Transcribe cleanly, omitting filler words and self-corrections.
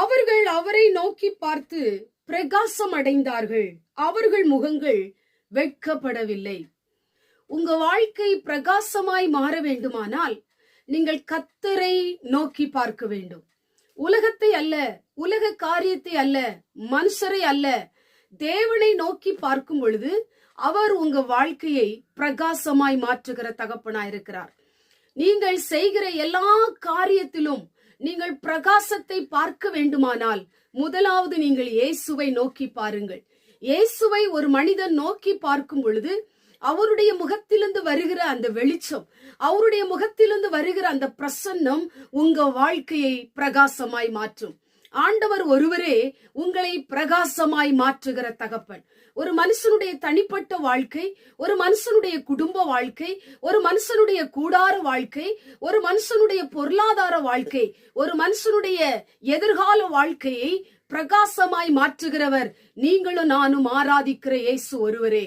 அவர்கள் அவரை நோக்கி பார்த்து பிரகாசம் அடைந்தார்கள். அவர்கள் முகங்கள் வெட்கப்படவில்லை. உங்க வாழ்க்கை பிரகாசமாய் மாற வேண்டுமானால் நீங்கள் கர்த்தரை நோக்கி பார்க்க வேண்டும். உலகத்தை அல்ல, உலக காரியத்தை அல்ல, மனுஷரை அல்ல, தேவனை நோக்கி பார்க்கும் பொழுது அவர் உங்க வாழ்க்கையை பிரகாசமாய் மாற்றுகிற தகப்பனாய் இருக்கிறார். நீங்கள் செய்கிற எல்லா காரியத்திலும் நீங்கள் பிரகாசத்தை பார்க்க வேண்டுமானால் முதலாவது நீங்கள் இயேசுவை நோக்கி பாருங்கள். இயேசுவை ஒரு மனிதன் நோக்கி பார்க்கும் பொழுது அவருடைய முகத்திலிருந்து வருகிற அந்த வெளிச்சம், அவருடைய முகத்திலிருந்து வருகிற அந்த பிரசன்னம் உங்க வாழ்க்கையை பிரகாசமாய் மாற்றும். ஆண்டவர் ஒருவரே உங்களை பிரகாசமாய் மாற்றுகிற தகப்பன். ஒரு மனுஷனுடைய தனிப்பட்ட வாழ்க்கை, ஒரு மனுஷனுடைய குடும்ப வாழ்க்கை, ஒரு மனுஷனுடைய கூடார வாழ்க்கை, ஒரு மனுஷனுடைய பொருளாதார வாழ்க்கை, ஒரு மனுஷனுடைய எதிர்கால வாழ்க்கையை பிரகாசமாய் மாற்றுகிறவர் நீங்களும் நானும் ஆராதிக்கிற இயேசு ஒருவரே.